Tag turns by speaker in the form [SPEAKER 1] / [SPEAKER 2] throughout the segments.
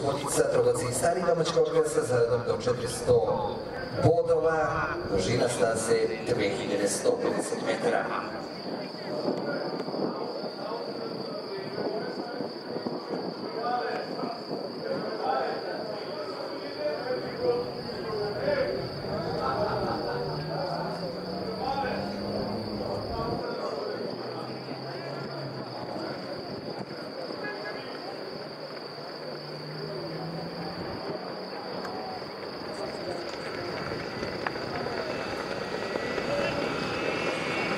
[SPEAKER 1] Subotica, trgovac i stari domaćkog sa zaradom do 400 bodova, dužina staze 2150 metara.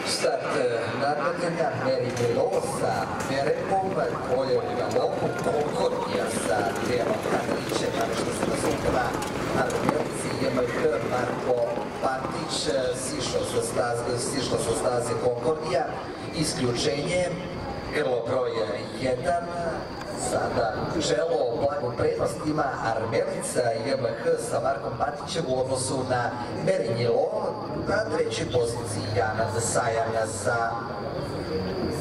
[SPEAKER 1] Start nadmetanja Merilo sa Merepom, koje ima lopu Konkordija sa Dejanom Kadrićem, što se nazukava Armelici, JMK, Marko Pantić, sišlo sa staze Konkordija, isključenje, grlo broj 1, sada čelo blagu prednost ima Armelica i JMH sa Markom Pantićem u odnosu na Merinilo, na trećoj poziciji Jana Zasajana sa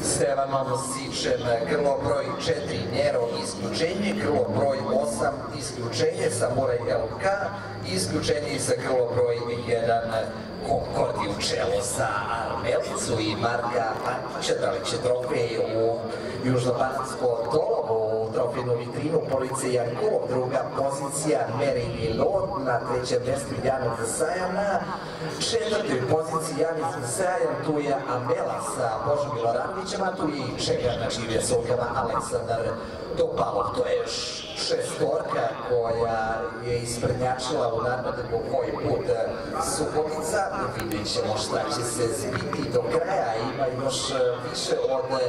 [SPEAKER 1] Stevanom Sičem, grlo broj 4 Nero isključenje, grlo broj 8 isključenje sa Muraj LK, isključenje i sa grlo broj 1 Konkordiju čelo sa Armelicu i Marka Pantića, da li će trofej u Južnobanatsko Dolovo, u trofejnu vitrinu policije Jankulov, druga pozicija Merinilo, na trećem mjestu Jana Zasajan, na četvrtoj poziciji Janis Zasajan, tu je Amela sa Božom Miloranovićem, a tu je i Čegar na čijim jesokama Aleksandar Topalov, to je šestorka koja je isprednjačila u nadmetanju koji put Subotica. Vidjet ćemo šta će se zbiti do kraja, ima još više od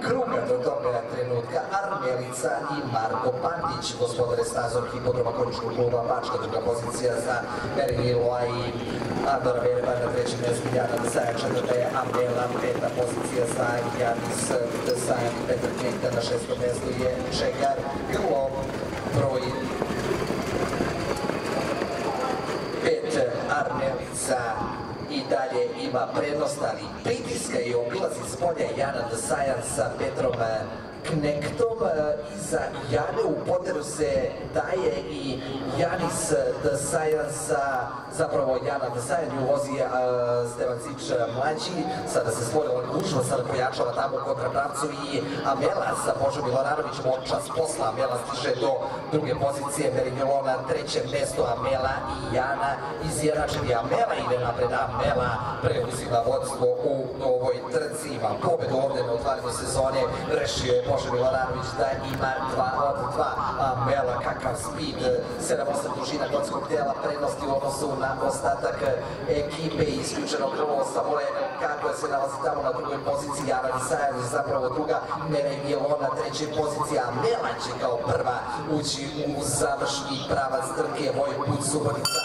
[SPEAKER 1] kruga do toga trenutka. Armelica i Marko Pantić, gospodare stazom hipodroma Konjičkog kluba Bačka, druga pozicija za Merinilo i Andora Verba, na trećem mjestu Jana Zasajan, četvrta je Amela, peta pozicija za Janis Zasajan i Petar Knjekta, na šestom mjestu je Čegar, grlo broj 5 Armelica i dalje ima prednost, ali pritiska i obilazi s polja Jana Zasajan sa Petrom Knektom. Iza Jane u poteru se daje i Janis Zasajan sa, zapravo Jana Zasajan ju vozi Stevan Sič mlađi. Sada se stvorila gužva, sada pojačava tamo u kontrapravcu i Amela sa Božom Miloranovićem, od čas posla Amela stiže do druge pozicije, Merinilo na trećem mjestu, Amela i Jana izjednačeni. Amela ide napred, Amela preuzima vodstvo u ovoj trci, ima pobedu ovdje na otvaranju sezone, rešio je Bože Miloranović da ima 2 od 2. Amela, kakav speed, 7-8 dužina konjskog tela, prednosti u odnosu na ostatak ekipe, isključeno krilo sa Morenom, kako se nalazi tamo na drugoj poziciji, Jana Zasajan je zapravo druga, Merinilo na trećoj poziciji, Amela će kao prva ući u završni pravac trke, ovaj put Subotica.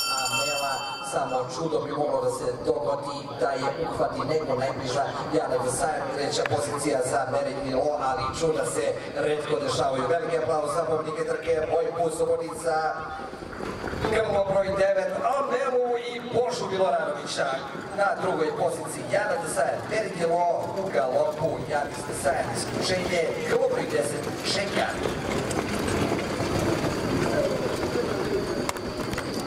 [SPEAKER 1] Samo čudo bi moglo da se dogodi da je uhvati nego najbliža Jana Zasajan, treća pozicija za Merinilo, ali čuda se retko dešavaju. Veliki aplauz za pobednike trke, ovaj put Subotica, grlo broj 9, Amelu i Božu Miloranovića. Na drugoj poziciji Jana Zasajan, Merinilo, u galopu Janis Zasajan, isključenje, grlo broj 10, Čegar.